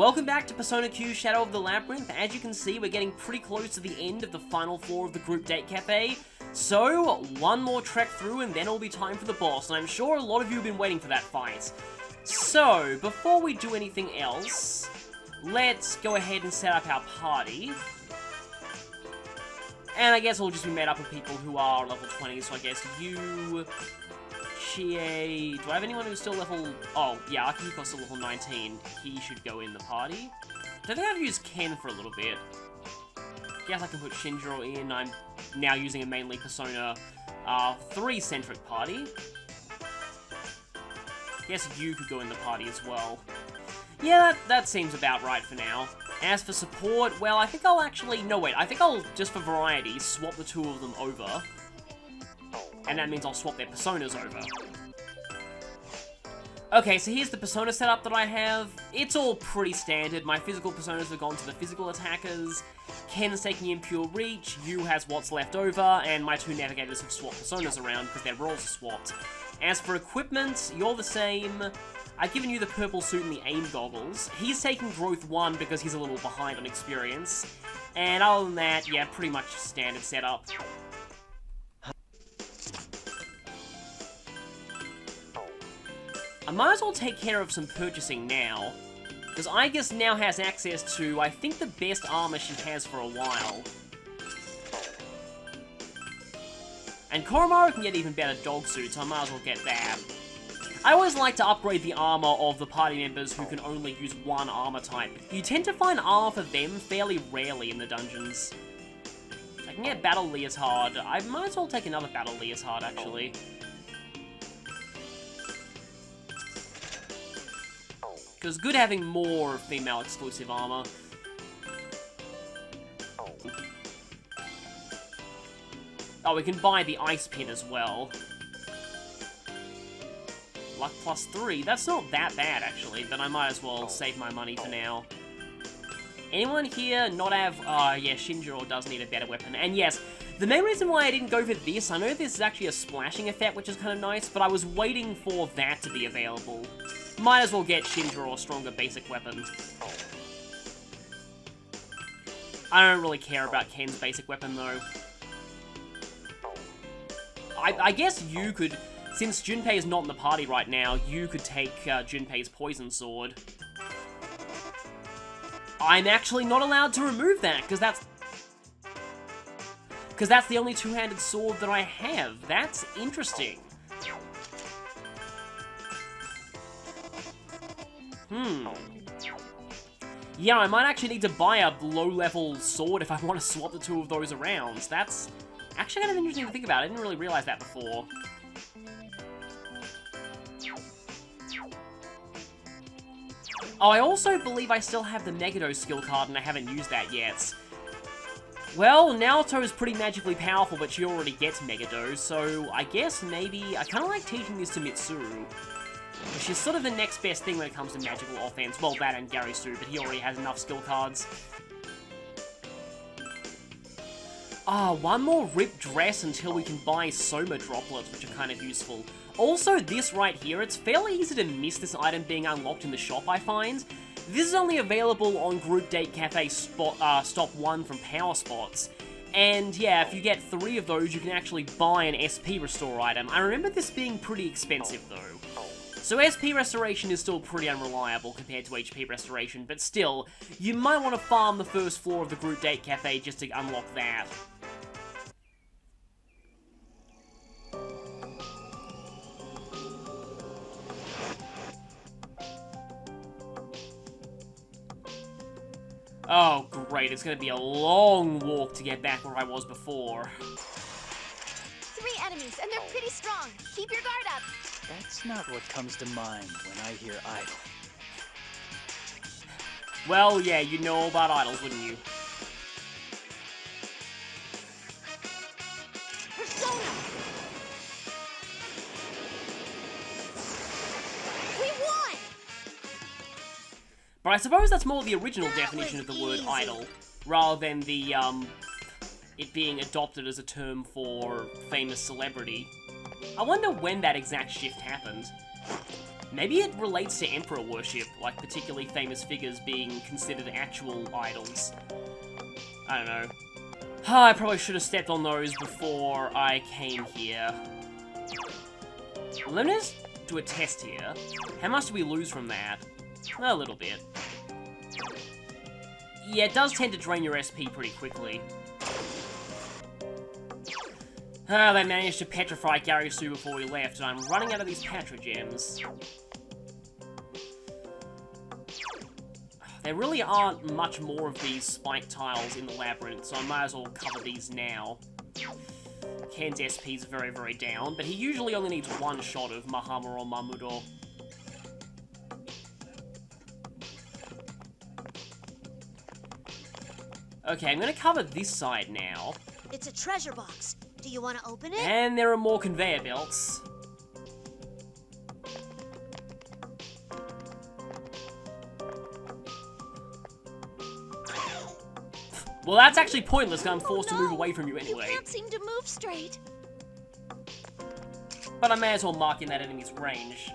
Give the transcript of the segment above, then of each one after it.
Welcome back to Persona Q Shadow of the Labyrinth. As you can see, we're getting pretty close to the end of the final floor of the Group Date Cafe. So, one more trek through and then it'll be time for the boss, and I'm sure a lot of you have been waiting for that fight. So, before we do anything else, let's go ahead and set up our party. And I guess it'll just be made up of people who are level 20, so I guess you... Chie... Do I have anyone who's still level... Oh, yeah, Akihiko's still level 19. He should go in the party. I think I've used Ken for a little bit. Guess I can put Shinjiro in. I'm now using a mainly Persona 3-centric party. Guess you could go in the party as well. Yeah, that seems about right for now. As for support, well, I think I'll actually... No, wait, I think I'll, just for variety, swap the two of them over. And that means I'll swap their personas over. Okay, so here's the persona setup that I have. It's all pretty standard. My physical personas have gone to the physical attackers. Ken's taking Impure Reach, Yu has what's left over, and my two navigators have swapped personas around because their roles are swapped. As for equipment, you're the same. I've given you the purple suit and the aim goggles. He's taking Growth 1 because he's a little behind on experience. And other than that, yeah, pretty much standard setup. I might as well take care of some purchasing now, because Aigis now has access to, I think, the best armor she has for a while. And Koromaru can get even better dog suits, so I might as well get that. I always like to upgrade the armor of the party members who can only use one armor type. You tend to find armor for them fairly rarely in the dungeons. I can get Battle Leotard. I might as well take another Battle Leotard, actually. Because good having more female exclusive armor. Oh, we can buy the Ice Pin as well. Luck plus 3. That's not that bad, actually, but I might as well save my money for now. Anyone here not have... yeah, Shinjiro does need a better weapon. And yes, the main reason why I didn't go for this, I know this is actually a splashing effect, which is kind of nice, but I was waiting for that to be available. Might as well get Shinjiro a stronger basic weapon. I don't really care about Ken's basic weapon, though. I guess you could... Since Junpei is not in the party right now, you could take Junpei's Poison Sword. I'm actually not allowed to remove that, because that's the only two-handed sword that I have. That's interesting. Yeah, I might actually need to buy a low-level sword if I want to swap the two of those around. That's actually kind of interesting to think about. I didn't really realize that before. Oh, I also believe I still have the Megiddo skill card and I haven't used that yet. Well, Naoto is pretty magically powerful, but she already gets Megiddo, so I guess maybe... I kind of like teaching this to Mitsuru. She's sort of the next best thing when it comes to magical offense. Well, that and Garisu, but he already has enough skill cards. One more ripped dress until we can buy Soma droplets, which are kind of useful. Also, this right here, it's fairly easy to miss this item being unlocked in the shop, I find. This is only available on Group Date Cafe Stop 1 from Power Spots. And yeah, if you get 3 of those, you can actually buy an SP Restore item. I remember this being pretty expensive, though. So SP Restoration is still pretty unreliable compared to HP Restoration, but still, you might want to farm the first floor of the Group Date Cafe just to unlock that. Oh, great, it's gonna be a long walk to get back where I was before. 3 enemies, and they're pretty strong. Keep your guard up. That's not what comes to mind when I hear idol. Well, yeah, you know about idols, wouldn't you? Persona! We won! But I suppose that's more the original definition of the word idol, rather than the, it being adopted as a term for famous celebrity. I wonder when that exact shift happened. Maybe it relates to emperor worship, like particularly famous figures being considered actual idols. I don't know. I probably should have stepped on those before I came here. Let me just do a test here. How much do we lose from that? A little bit. Yeah, it does tend to drain your SP pretty quickly. They managed to petrify Gary Sue before we left, and I'm running out of these Patra gems. There really aren't much more of these spike tiles in the labyrinth, so I might as well cover these now. Ken's SP is very, very down, but he usually only needs one shot of Mahama or Mamudo. Okay, I'm gonna cover this side now. It's a treasure box. Do you want to open it? And there are more conveyor belts. Well, that's actually pointless because I'm forced to move away from you anyway. You can't seem to move straight. But I may as well mark in that enemy's range.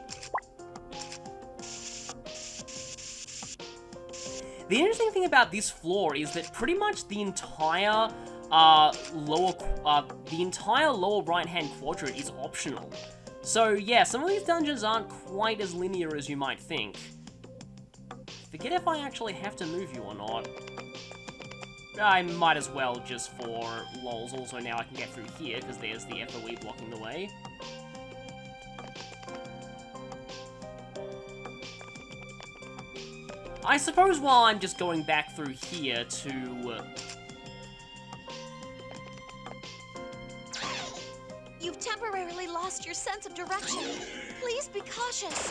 The interesting thing about this floor is that pretty much the entire lower right-hand quadrant is optional. So yeah, some of these dungeons aren't quite as linear as you might think. Forget if I actually have to move you or not. I might as well just for lols. Also now I can get through here because there's the FOE blocking the way. I suppose while I'm just going back through here to... You've temporarily lost your sense of direction. Please be cautious.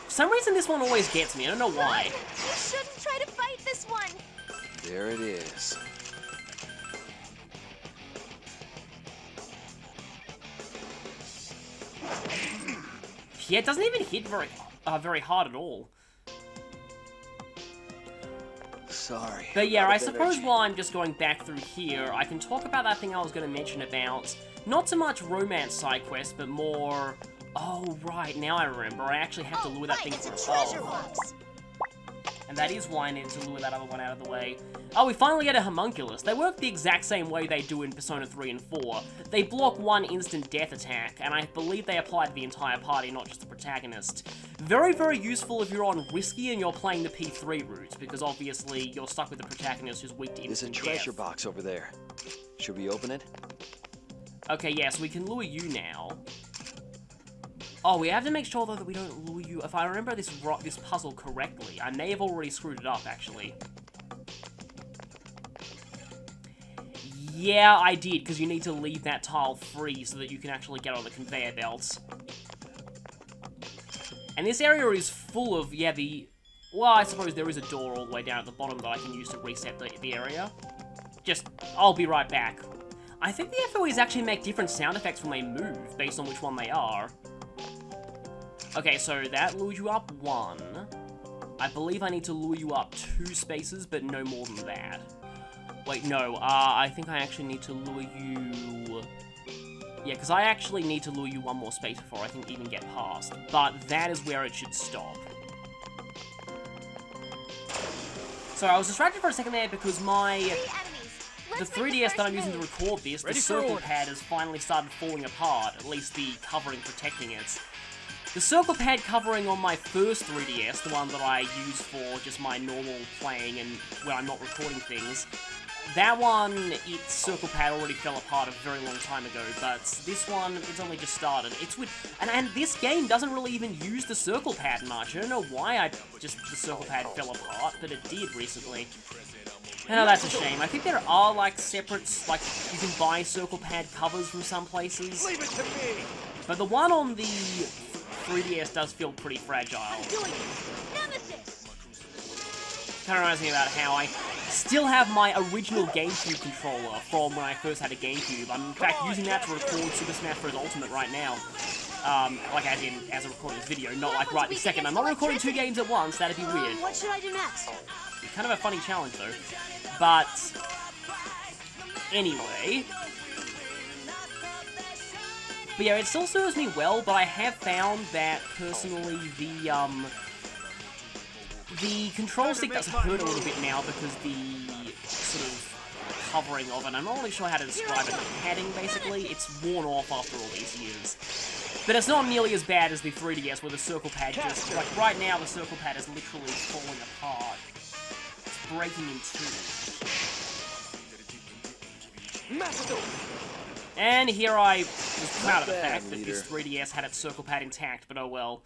For some reason this one always gets me, I don't know why. You shouldn't try to fight this one. There it is. Yeah, it doesn't even hit very hard at all. Sorry. But yeah, I suppose while I'm just going back through here, I can talk about that thing I was going to mention about, not so much romance side quests, but more... Oh, right, now I remember. I actually have to lure that thing for a treasure box. And that is why I needed to lure that other one out of the way. Oh, we finally get a homunculus. They work the exact same way they do in Persona 3 and 4. They block one instant death attack, and I believe they apply to the entire party, not just the protagonist. Very, very useful if you're on risky and you're playing the P3 route, because obviously you're stuck with the protagonist who's weak to instant death. There's a treasure box over there. Should we open it? Okay, yeah, so we can lure you now. Oh, we have to make sure, though, that we don't lure you. If I remember this puzzle correctly, I may have already screwed it up, actually. Yeah, I did, because you need to leave that tile free so that you can actually get on the conveyor belts. And this area is full of, yeah, well, I suppose there is a door all the way down at the bottom that I can use to reset the area. I'll be right back. I think the FOEs actually make different sound effects when they move, based on which one they are. Okay, so that lures you up 1. I believe I need to lure you up 2 spaces, but no more than that. Wait, no, I think I actually need to lure you... Yeah, because I actually need to lure you 1 more space before I can even get past. But that is where it should stop. So I was distracted for a second there because the 3DS that I'm using to record this, the circle pad has finally started falling apart, at least the covering protecting it. The circle pad covering on my first 3DS, the one that I use for just my normal playing and when I'm not recording things, that one, its circle pad already fell apart a very long time ago, but this one, it's only just started. It's weird. And this game doesn't really even use the circle pad much. I don't know why the circle pad fell apart, but it did recently. Oh, that's a shame. I think there are, like, separate, like, you can buy circle pad covers from some places. Leave it to me. But the one on the 3DS does feel pretty fragile. Kind of reminds me about how I still have my original GameCube controller from when I first had a GameCube. I'm in fact using that to record Super Smash Bros. Ultimate right now. Like as a recording this video, not like right this second. I'm not recording 2 games at once, that'd be weird. What should I do next? Kind of a funny challenge though. But anyway. But yeah, it still serves me well, but I have found that, personally, the control stick does hurt a little bit now because the sort of covering of it, I'm not really sure how to describe it, padding, basically, it's worn off after all these years. But it's not nearly as bad as the 3DS, where the circle pad just, like, right now, the circle pad is literally falling apart. It's breaking in two. And here I was proud of the fact that this 3DS had its circle pad intact, but oh well.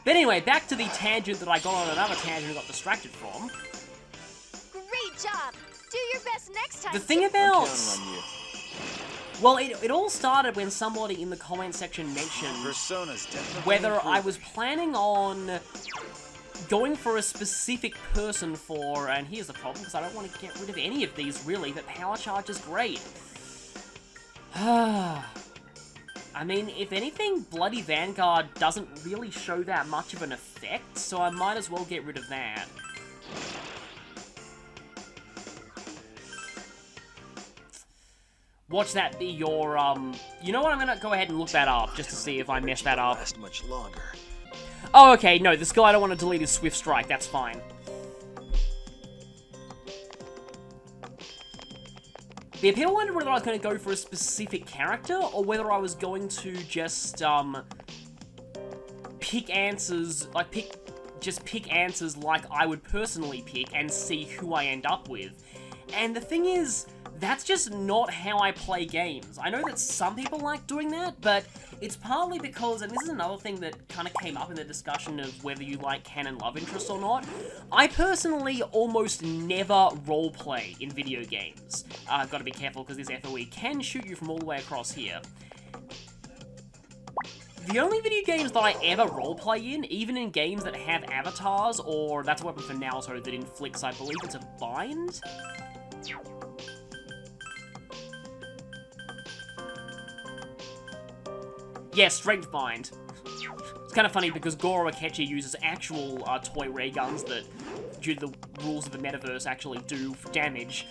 But anyway, back to the tangent that I got on another tangent and got distracted from. Great job. Do your best next time. The thing about... Well, it all started when somebody in the comment section mentioned whether I was planning on going for a specific person for, and here's the problem, because I don't want to get rid of any of these, really, but Power Charge is great. I mean, if anything, Bloody Vanguard doesn't really show that much of an effect, so I might as well get rid of that. Watch that be your, You know what, I'm gonna go ahead and look that up, just to see if I messed that up. Much longer. Oh, okay, no, the skill I don't want to delete is Swift Strike, that's fine. Yeah, people wondered whether I was going to go for a specific character, or whether I was going to just, pick answers, like, pick answers like I would personally pick, and see who I end up with. And the thing is, that's just not how I play games. I know that some people like doing that, but it's partly because, and this is another thing that kind of came up in the discussion of whether you like canon love interest or not, I personally almost never roleplay in video games. Gotta be careful because this FOE can shoot you from all the way across here. The only video games that I ever roleplay in, even in games that have avatars, or that's a weapon for Naruto that inflicts, I believe it's a bind? Yeah, Strength Bind. It's kind of funny because Goro Akechi uses actual toy ray guns that, due to the rules of the metaverse, actually do damage.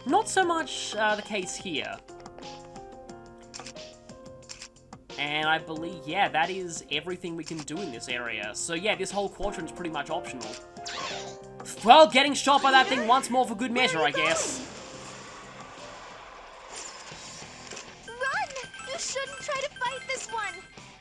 Not so much the case here. And I believe, yeah, that is everything we can do in this area. So yeah, this whole quadrant's pretty much optional. Well, getting shot by that thing once more for good measure, I guess.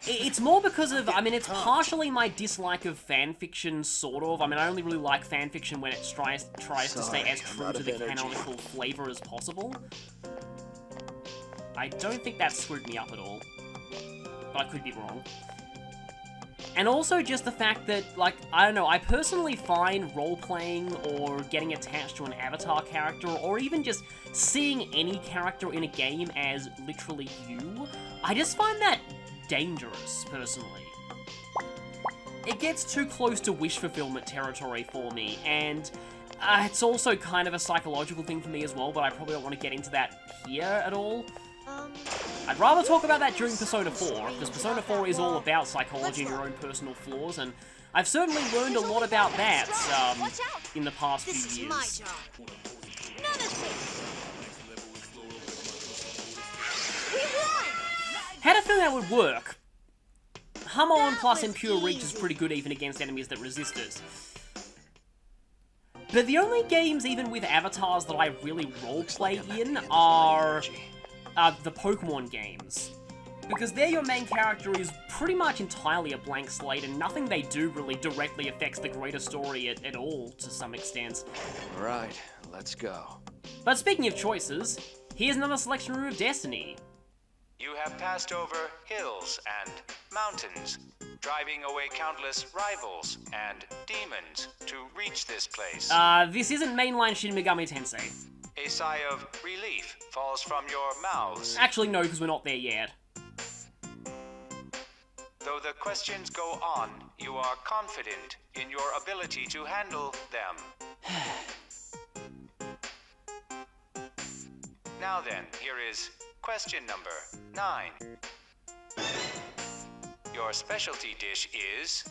It's more because of, I mean, it's partially my dislike of fanfiction, sort of. I mean, I only really like fanfiction when it tries to stay as true to the canonical flavor as possible. I don't think that screwed me up at all. But I could be wrong. And also just the fact that, like, I don't know, I personally find role-playing or getting attached to an avatar character, or even just seeing any character in a game as literally you, I just find that dangerous, personally. It gets too close to wish fulfillment territory for me, and it's also kind of a psychological thing for me as well, but I probably don't want to get into that here at all. I'd rather talk about that during Persona 4, because Persona 4 is all about psychology and your own personal flaws, and I've certainly learned a lot about that, in the past few years. Had a feeling that would work. Hamon plus Impure Reach is pretty good even against enemies that resist it. But the only games, even with avatars, that I really roleplay in are the Pokemon games. Because there your main character is pretty much entirely a blank slate, and nothing they do really directly affects the greater story at all, to some extent. Alright, let's go. But speaking of choices, here's another selection room of Destiny. You have passed over hills and mountains, driving away countless rivals and demons to reach this place. This isn't mainline Shin Megami Tensei. A sigh of relief falls from your mouths. Actually, no, because we're not there yet. Though the questions go on, you are confident in your ability to handle them. Now then, here is question number 9. Your specialty dish is...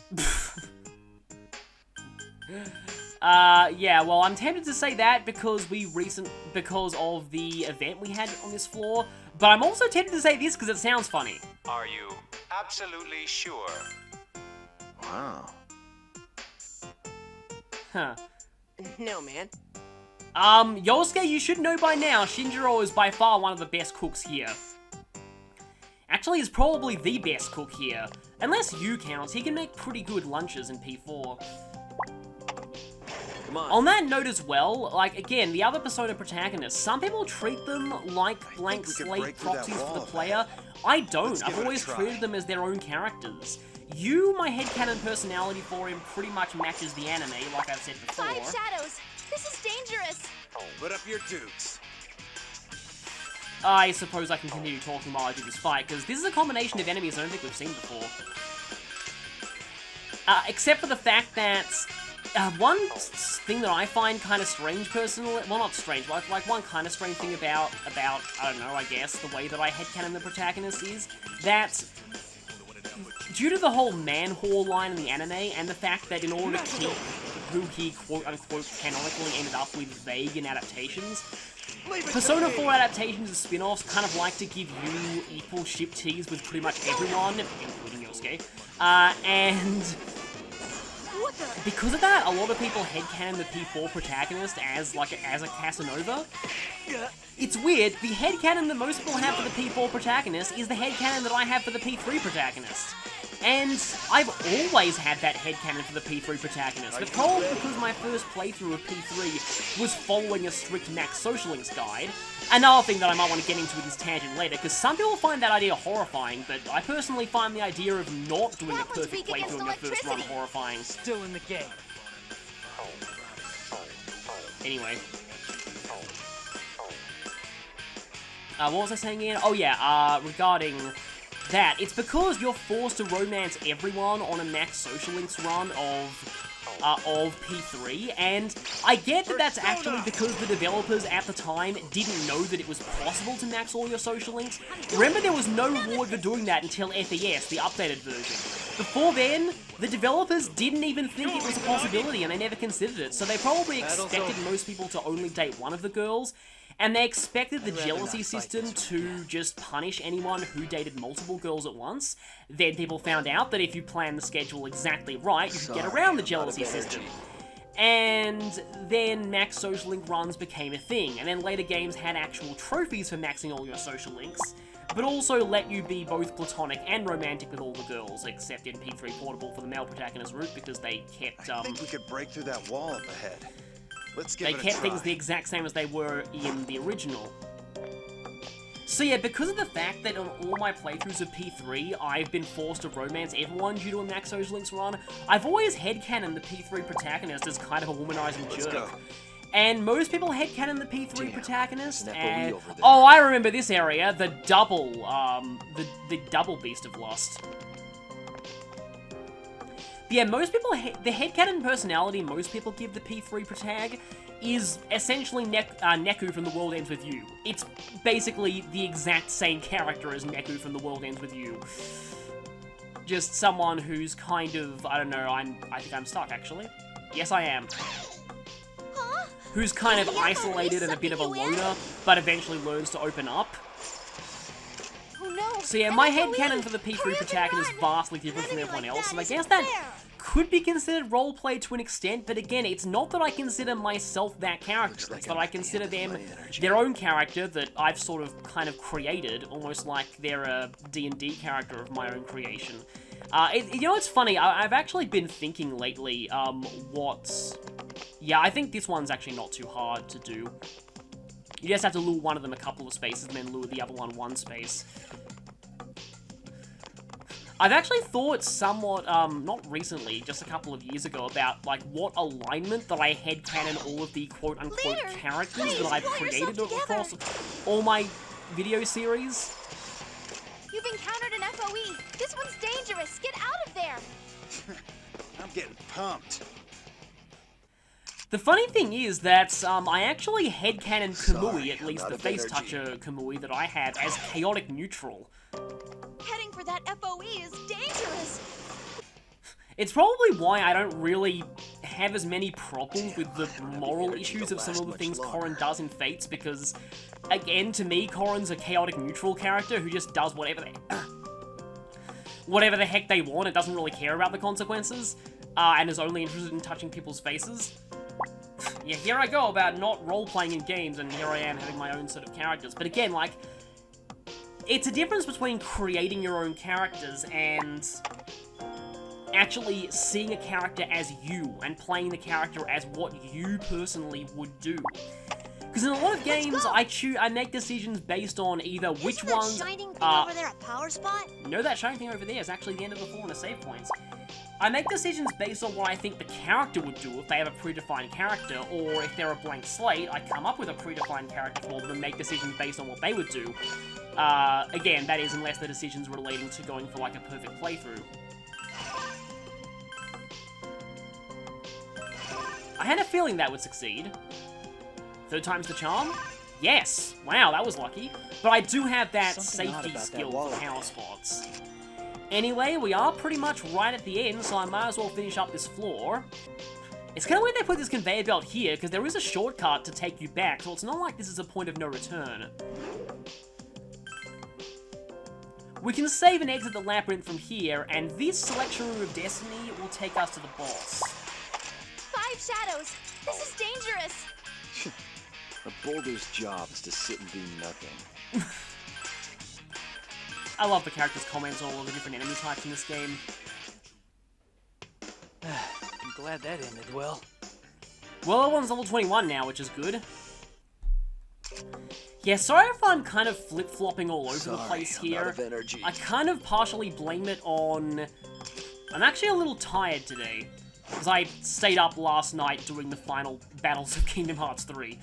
Yeah, well, I'm tempted to say that because of the event we had on this floor, but I'm also tempted to say this because it sounds funny. Are you absolutely sure? Wow. Huh. No, man. Yosuke, you should know by now, Shinjiro is by far one of the best cooks here. Actually, he's probably the best cook here. Unless you count, he can make pretty good lunches in P4. Come on. On that note as well, like, again, the other Persona protagonists, some people treat them like blank we could slate break through that proxies for the wall. player. I don't. Let's give I've it a always try. treated them as their own characters. You, my headcanon personality for him pretty much matches the anime, like I've said before. 5 shadows. This is dangerous. Put up your dukes. I suppose I can continue talking while I do this fight, because this is a combination of enemies I don't think we've seen before. Except for the fact that one thing that I find kind of strange personally, well, not strange, but like one kind of strange thing about, I don't know, I guess, the way that I headcanon the protagonist is that due to the whole man whore line in the anime, and the fact that in order to keep who he quote-unquote canonically ended up with vague in adaptations, Persona 4 adaptations and spin-offs kind of like to give you equal ship teas with pretty much everyone, including Yosuke, and What the? because of that, a lot of people headcanon the P4 protagonist as a Casanova. It's weird, the headcanon that most people have for the P4 protagonist is the headcanon that I have for the P3 protagonist. And I've always had that headcanon for the P3 protagonist, but probably because my first playthrough of P3 was following a strict Max Social Links guide. Another thing that I might want to get into with this tangent later, because some people find that idea horrifying, but I personally find the idea of not doing a That was perfect weak against playthrough in your first run electricity. horrifying. Still in the game. Anyway. What was I saying again? Oh yeah, regarding that, it's because you're forced to romance everyone on a Max Social Links run of P3, and I get that that's actually because the developers at the time didn't know that it was possible to max all your social links. Remember, there was no reward for doing that until FES, the updated version. Before then, the developers didn't even think it was a possibility, and they never considered it, so they probably expected most people to only date one of the girls, and they expected the jealousy system to just punish anyone who dated multiple girls at once. Then people found out that if you plan the schedule exactly right, you could get around the jealousy system. And then Max Social Link runs became a thing, and then later games had actual trophies for maxing all your social links, but also let you be both platonic and romantic with all the girls, except in P3 Portable for the male protagonist route, because they kept, I think we could break through that wall up ahead. Let's give they it a kept try. things the exact same as they were in the original. So yeah, because of the fact that on all my playthroughs of P3, I've been forced to romance everyone due to a Max Social Links run, I've always headcanoned the P3 protagonist as kind of a womanizing Let's jerk. go. And most people headcanon the P3 Damn, protagonist there's an FOE and... over there. Oh, I remember this area, the double Beast of Lust. Yeah, most people, the headcanon personality most people give the P3 protag is essentially Neku from The World Ends With You. It's basically the exact same character as Neku from The World Ends With You. Just someone who's kind of, I don't know, I think I'm stuck, actually. Yes, I am. Huh? Who's kind of Yeah, but isolated we and a bit of a suck you in. loner, but eventually learns to open up. Oh no. So yeah, And my I believe- headcanon for the Hurry P3 up and protagonist is run. vastly different from Running everyone like else, and I that guess isn't that fair. could be considered roleplay to an extent, but again, it's not that I consider myself that character, Looks like it's that I'm I at the consider end of them my energy. their own character that I've sort of kind of created, almost like they're a D&D character of my own creation. You know, it's funny, I've actually been thinking lately, yeah, I think this one's actually not too hard to do. You just have to lure one of them a couple of spaces and then lure the other one space. I've actually thought somewhat, not recently, just a couple of years ago, about, like, what alignment that I headcanon all of the quote-unquote Leader, characters please, that I've pull created yourself across all my video series. You've encountered an FOE. This one's dangerous. Get out of there. I'm getting pumped. The funny thing is that, I actually headcanon Kamui, Sorry, at I'm least out the of face energy. toucher Kamui that I have, as chaotic neutral. Heading for that FOE is dangerous. It's probably why I don't really have as many problems with the moral issues of some of the things Corrin does in Fates, because, again, to me, Corrin's a chaotic neutral character who just does whatever the heck they want and doesn't really care about the consequences, and is only interested in touching people's faces. Yeah, here I go about not role-playing in games, and here I am having my own set of characters. But again, like, it's a difference between creating your own characters and actually seeing a character as you, and playing the character as what you personally would do. Because in a lot of games, I make decisions based on either which ones... That shining thing over there a power spot? No, that shining thing over there is actually the end of the floor and the save points. I make decisions based on what I think the character would do if they have a predefined character, or if they're a blank slate, I come up with a predefined character for them and make decisions based on what they would do. Again, that is unless the decision's relating to going for like a perfect playthrough. I had a feeling that would succeed. Third time's the charm? Yes! Wow, that was lucky. But I do have that safety skill for power spots. Anyway, we are pretty much right at the end, so I might as well finish up this floor. It's kind of weird they put this conveyor belt here, because there is a shortcut to take you back, so it's not like this is a point of no return. We can save and exit the labyrinth from here, and this selection room of Destiny will take us to the boss. 5 shadows! This is dangerous! A boulder's job is to sit and do nothing. I love the characters' comments on all the different enemy types in this game. I'm glad that ended well. Well, everyone's level 21 now, which is good. Yeah, sorry if I'm kind of flip-flopping all over the place here. I'm out of energy. I kind of partially blame it on... I'm actually a little tired today, because I stayed up last night doing the final battles of Kingdom Hearts 3.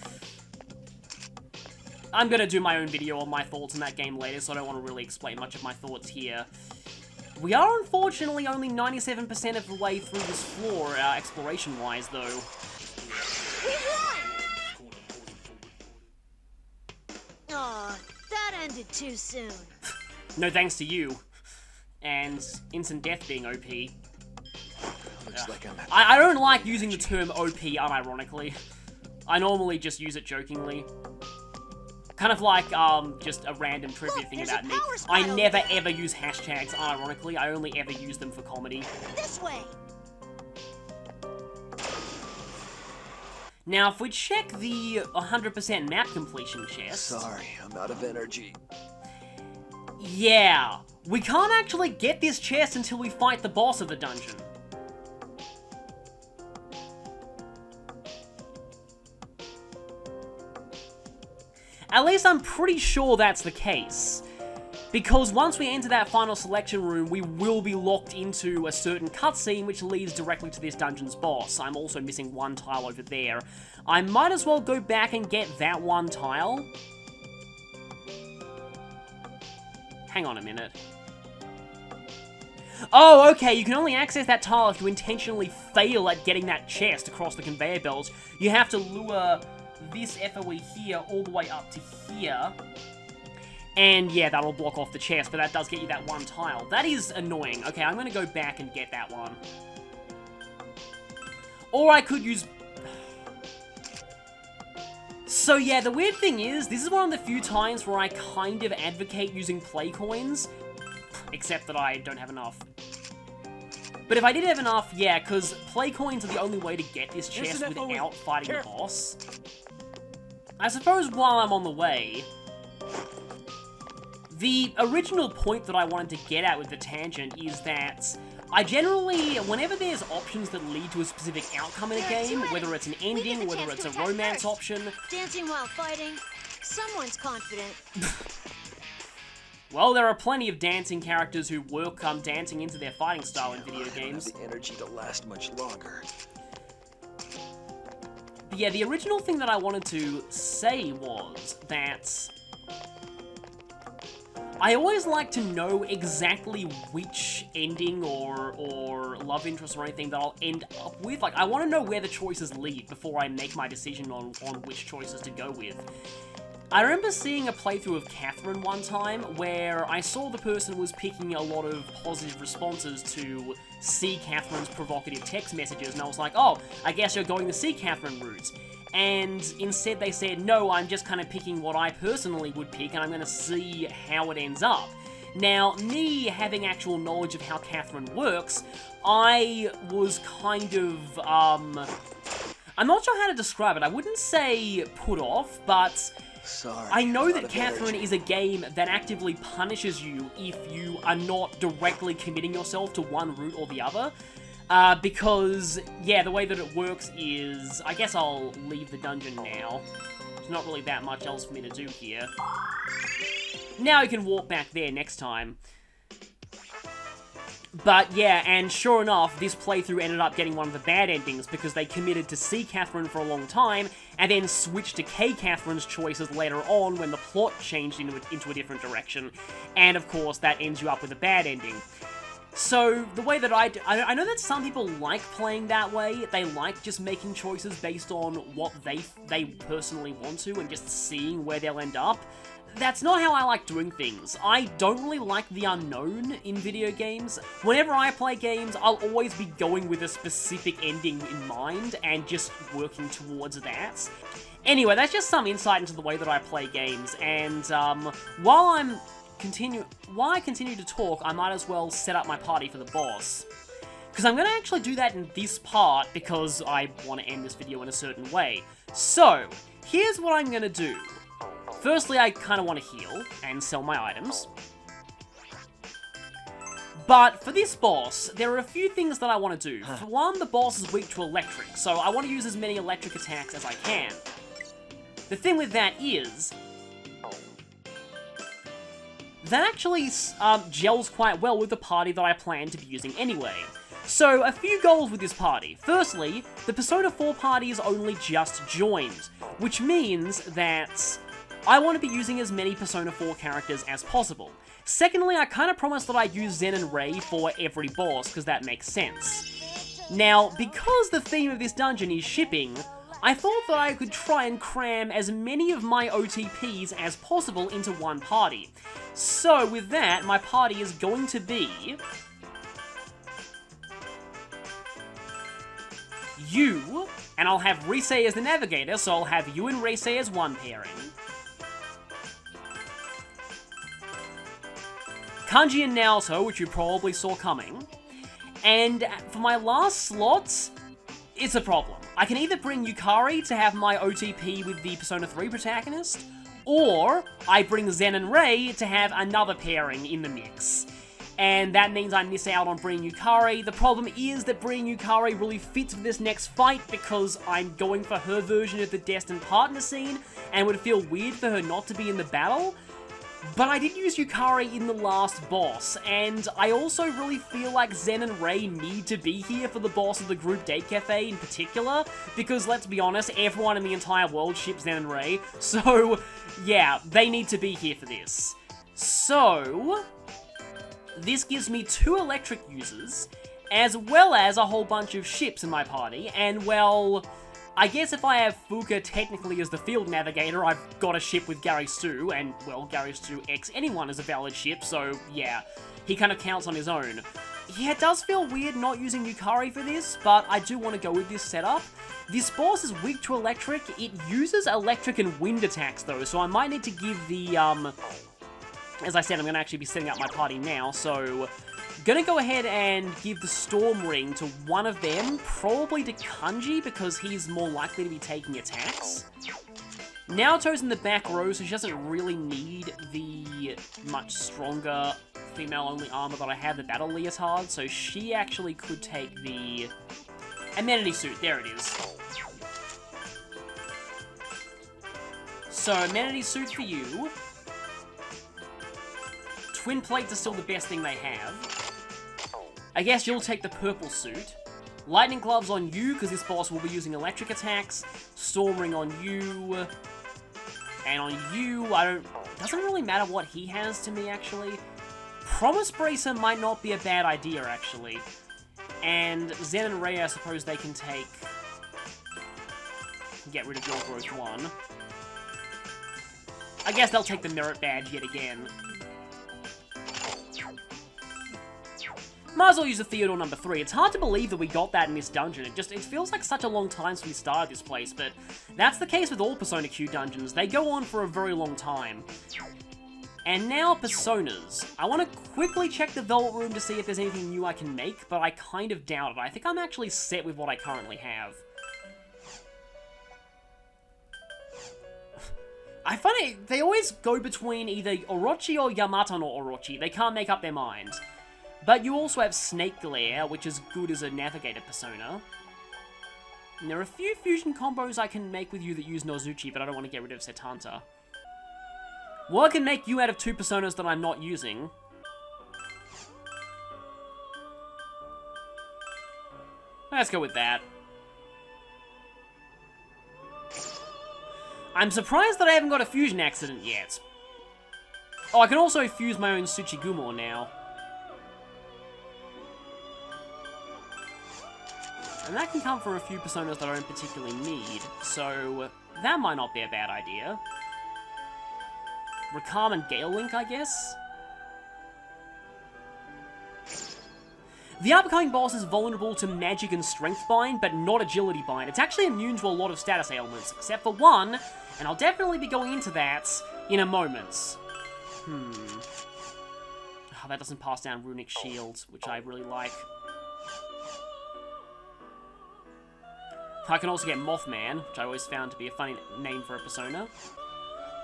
I'm gonna do my own video on my thoughts on that game later, so I don't want to really explain much of my thoughts here. We are unfortunately only 97% of the way through this floor, exploration-wise, though. We won! Aw, that ended too soon. No thanks to you. And instant death being OP. Looks like I'm I don't like using the term OP unironically. I normally just use it jokingly. Kind of like, just a random trivia thing about me. I never ever use hashtags unironically, I only ever use them for comedy. This way! Now, if we check the 100% map completion chest... Sorry, I'm out of energy. Yeah, we can't actually get this chest until we fight the boss of the dungeon. At least I'm pretty sure that's the case. Because once we enter that final selection room, we will be locked into a certain cutscene which leads directly to this dungeon's boss. I'm also missing one tile over there. I might as well go back and get that one tile. Hang on a minute. Oh, okay, you can only access that tile if you intentionally fail at getting that chest across the conveyor belt. You have to lure this FOE here all the way up to here. And yeah, that'll block off the chest, but that does get you that one tile. That is annoying. Okay, I'm gonna go back and get that one. Or I could use... So yeah, the weird thing is, this is one of the few times where I kind of advocate using play coins, except that I don't have enough. But if I did have enough, yeah, because play coins are the only way to get this chest without fighting the boss. I suppose while I'm on the way, the original point that I wanted to get at with the tangent is that I generally, whenever there's options that lead to a specific outcome in a game, whether it's an ending, whether it's a romance option... Dancing while fighting. Someone's confident. Well, there are plenty of dancing characters who work dancing into their fighting style in video games. I don't have the energy to last much longer. But yeah, the original thing that I wanted to say was that I always like to know exactly which ending or love interest or anything that I'll end up with. Like, I want to know where the choices lead before I make my decision on which choices to go with. I remember seeing a playthrough of Catherine one time where I saw the person was picking a lot of positive responses to see Catherine's provocative text messages, and I was like, oh, I guess you're going the see Catherine route. And instead they said, no, I'm just kind of picking what I personally would pick, and I'm going to see how it ends up. Now, me having actual knowledge of how Catherine works, I was kind of, I'm not sure how to describe it. I wouldn't say put off, but Sorry. I know that Catherine is a game that actively punishes you if you are not directly committing yourself to one route or the other. Because, yeah, the way that it works is... I guess I'll leave the dungeon now. There's not really that much else for me to do here. Now you can walk back there next time. But yeah, and sure enough, this playthrough ended up getting one of the bad endings because they committed to C Catherine for a long time, and then switched to K Catherine's choices later on when the plot changed into a different direction. And of course, that ends you up with a bad ending. So, the way that I know that some people like playing that way. They like just making choices based on what they personally want to and just seeing where they'll end up. That's not how I like doing things. I don't really like the unknown in video games. Whenever I play games, I'll always be going with a specific ending in mind and just working towards that. Anyway, that's just some insight into the way that I play games, and while I continue to talk, I might as well set up my party for the boss. Because I'm going to actually do that in this part because I want to end this video in a certain way. So, here's what I'm going to do. Firstly, I kind of want to heal and sell my items. But for this boss, there are a few things that I want to do. For one, the boss is weak to electric, so I want to use as many electric attacks as I can. The thing with that is, that actually gels quite well with the party that I plan to be using anyway. So, a few goals with this party. Firstly, the Persona 4 party is only just joined, which means that I want to be using as many Persona 4 characters as possible. Secondly, I kind of promised that I'd use Zen and Rei for every boss, because that makes sense. Now, because the theme of this dungeon is shipping, I thought that I could try and cram as many of my OTPs as possible into one party. So with that, my party is going to be you, and I'll have Risei as the navigator, so I'll have you and Risei as one pairing. Kanji and Naoto, which you probably saw coming. And for my last slots, it's a problem. I can either bring Yukari to have my OTP with the Persona 3 protagonist, or I bring Zen and Rei to have another pairing in the mix. And that means I miss out on bringing Yukari. The problem is that bringing Yukari really fits with this next fight because I'm going for her version of the Destined partner scene, and it would feel weird for her not to be in the battle. But I did use Yukari in the last boss, and I also really feel like Zen and Rei need to be here for the boss of the group Date Cafe in particular, because let's be honest, everyone in the entire world ships Zen and Rei, so yeah, they need to be here for this. So, this gives me 2 electric users, as well as a whole bunch of ships in my party, and well, I guess if I have Fuka technically as the field navigator, I've got a ship with Gary Stu, and, well, Gary Stu X anyone is a valid ship, so, yeah, he kind of counts on his own. Yeah, it does feel weird not using Yukari for this, but I do want to go with this setup. This boss is weak to electric. It uses electric and wind attacks, though, so I might need to give the, as I said, I'm going to actually be setting up my party now, so gonna go ahead and give the Storm Ring to one of them, probably to Kanji, because he's more likely to be taking attacks. Naoto's in the back row, so she doesn't really need the much stronger female-only armor that I have, the Battle Leotard, so she actually could take the Amenity Suit. There it is. So, Amenity Suit for you. Twin plates are still the best thing they have. I guess you'll take the purple suit. Lightning gloves on you, because this boss will be using electric attacks. Storm ring on you. And on you, doesn't really matter what he has to me, actually. Promise Bracer might not be a bad idea, actually. And Zen and Rei, I suppose they can take... Get rid of your growth 1. I guess they'll take the merit badge yet again. Might as well use the Theodore number 3. It's hard to believe that we got that in this dungeon. It feels like such a long time since we started this place, but that's the case with all Persona Q dungeons. They go on for a very long time. And now, Personas. I want to quickly check the Velvet Room to see if there's anything new I can make, but I kind of doubt it. I think I'm actually set with what I currently have. I find it, they always go between either Orochi or Yamato no Orochi. They can't make up their mind. But you also have Snake Glare, which is good as a Navigator Persona. And there are a few fusion combos I can make with you that use Nozuchi, but I don't want to get rid of Setanta. Well, I can make you out of 2 Personas that I'm not using. Let's go with that. I'm surprised that I haven't got a fusion accident yet. Oh, I can also fuse my own Tsuchigumo now. And that can come from a few Personas that I don't particularly need, so that might not be a bad idea. Rakam and Gale Link, I guess? The upcoming boss is vulnerable to magic and strength bind, but not agility bind. It's actually immune to a lot of status ailments, except for one, and I'll definitely be going into that in a moment. Oh, that doesn't pass down Runic Shield, which I really like. I can also get Mothman, which I always found to be a funny name for a Persona.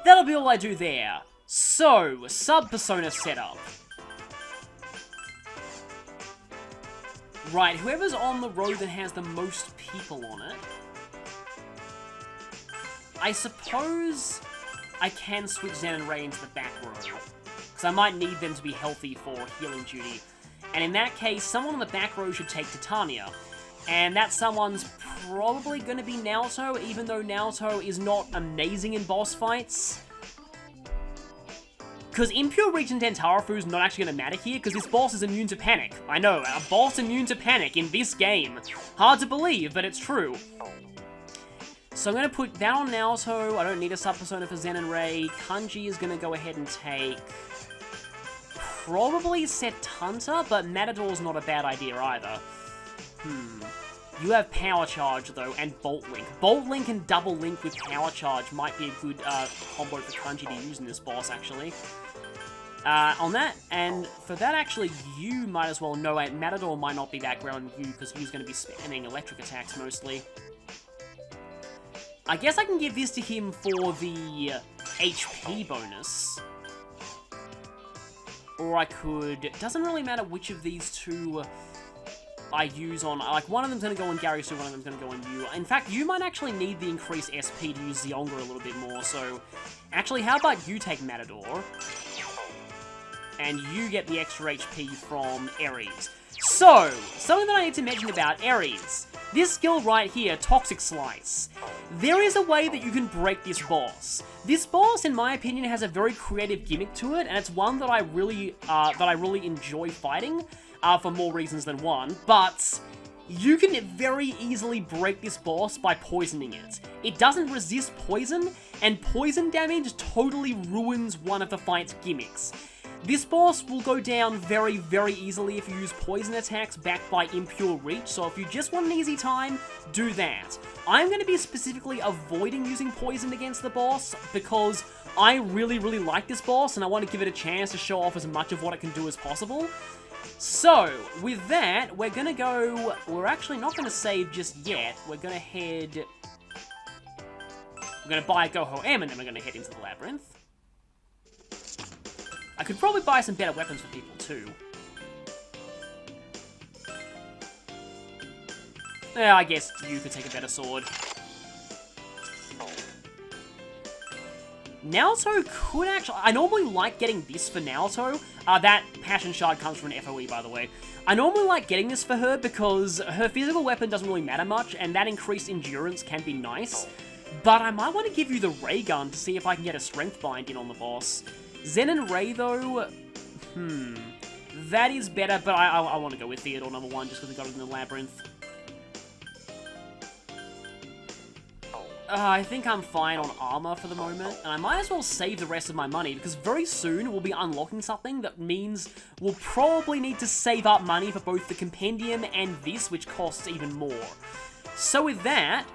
That'll be all I do there. So, sub-Persona setup. Right, whoever's on the road that has the most people on it. I suppose I can switch Zen and Rei into the back row, because I might need them to be healthy for healing duty. And in that case, someone on the back row should take Titania. And that someone's probably going to be Naoto, even though Naoto is not amazing in boss fights. Because Impure Regent Tentarafu is not actually going to matter here, because this boss is immune to panic. I know, a boss immune to panic in this game. Hard to believe, but it's true. So I'm going to put that on Naoto. I don't need a sub-persona for Zen and Rei. Kanji is going to go ahead and take probably Setanta, but Matador's not a bad idea either. You have Power Charge, though, and Bolt Link. Bolt Link and Double Link with Power Charge might be a good combo for Kanji to use in this boss, actually. On that, and for that, actually, you might as well know Matador might not be that great on you, because he's going to be spamming electric attacks, mostly. I guess I can give this to him for the HP bonus. Or I could... It doesn't really matter which of these two I use on... Like, one of them's going to go on Gary, so one of them's going to go on you. In fact, you might actually need the increased SP to use Zionga a little bit more, so... Actually, how about you take Matador? And you get the extra HP from Ares. So, something that I need to mention about Ares. This skill right here, Toxic Slice. There is a way that you can break this boss. This boss, in my opinion, has a very creative gimmick to it, and it's one that I really enjoy fighting, for more reasons than one, but you can very easily break this boss by poisoning it. It doesn't resist poison, and poison damage totally ruins one of the fight's gimmicks. This boss will go down very, very easily if you use poison attacks backed by Impure Reach, so if you just want an easy time, do that. I'm going to be specifically avoiding using poison against the boss, because I really, really like this boss, and I want to give it a chance to show off as much of what it can do as possible. So, with that, we're going to go... We're actually not going to save just yet. We're going to head... We're going to buy Goho M, and then we're going to head into the labyrinth. I could probably buy some better weapons for people, too. Yeah, I guess you could take a better sword. Naoto could actually... I normally like getting this for Naoto. That Passion Shard comes from an FOE, by the way. I normally like getting this for her because her physical weapon doesn't really matter much, and that increased endurance can be nice. But I might want to give you the Ray Gun to see if I can get a Strength Bind in on the boss. Zen and Rei, though... That is better, but I want to go with Theodore number 1 just because we got it in the labyrinth. I think I'm fine on armor for the moment, and I might as well save the rest of my money, because very soon we'll be unlocking something that means we'll probably need to save up money for both the compendium and this, which costs even more. So with that,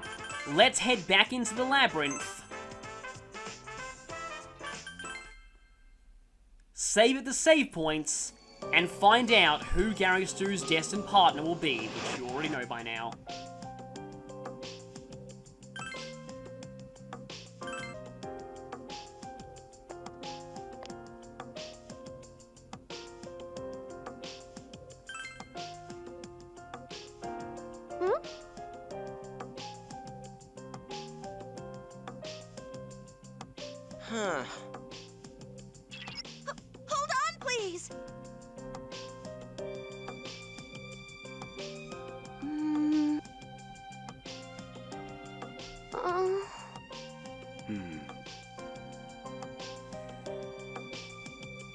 let's head back into the labyrinth. Save at the save points, and find out who Gary Stu's destined partner will be, which you already know by now. Huh. Hold on, please.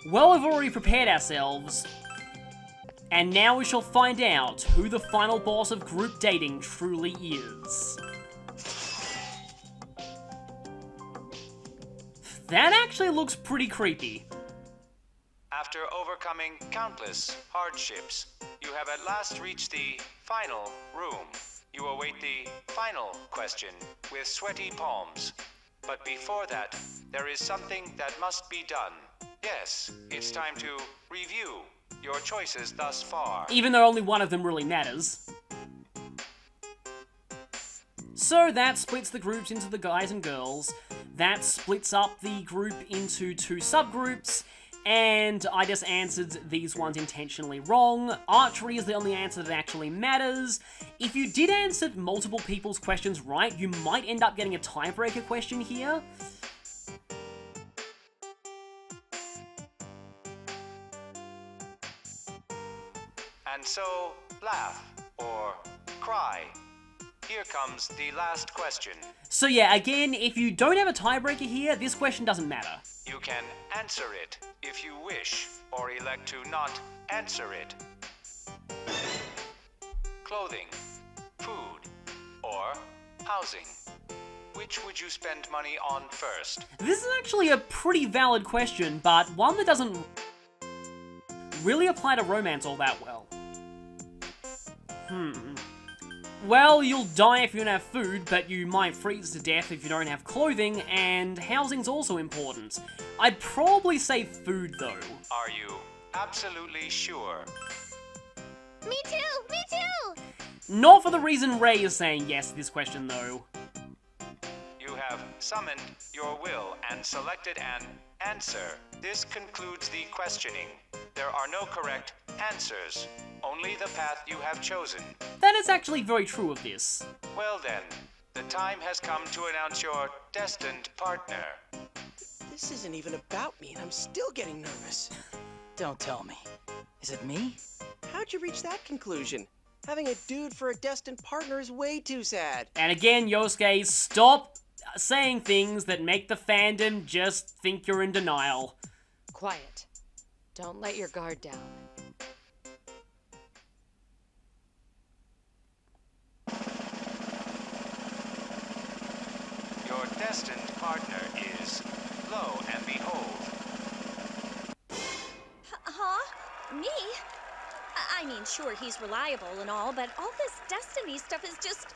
Well, we've already prepared ourselves, and now we shall find out who the final boss of group dating truly is. That actually looks pretty creepy. After overcoming countless hardships, you have at last reached the final room. You await the final question with sweaty palms. But before that, there is something that must be done. Yes, it's time to review your choices thus far. Even though only one of them really matters. So that splits the groups into the guys and girls. That splits up the group into 2 subgroups. And I just answered these ones intentionally wrong. Archery is the only answer that actually matters. If you did answer multiple people's questions right, you might end up getting a tiebreaker question here. And so, laugh or cry. Here comes the last question. So yeah, again, if you don't have a tiebreaker here, this question doesn't matter. You can answer it if you wish, or elect to not answer it. Clothing, food, or housing. Which would you spend money on first? This is actually a pretty valid question, but one that doesn't really apply to romance all that well. Well, you'll die if you don't have food, but you might freeze to death if you don't have clothing, and housing's also important. I'd probably say food, though. Are you absolutely sure? Me too! Me too! Not for the reason Ray is saying yes to this question, though. You have summoned your will and selected an answer. This concludes the questioning. There are no correct answers, only the path you have chosen. That is actually very true of this. Well then, the time has come to announce your destined partner. This isn't even about me, and I'm still getting nervous. Don't tell me. Is it me? How'd you reach that conclusion? Having a dude for a destined partner is way too sad. And again, Yosuke, stop saying things that make the fandom just think you're in denial. Quiet. Don't let your guard down. Your destined partner is, lo and behold, Huh? Me? I mean, sure, he's reliable and all, but all this destiny stuff is just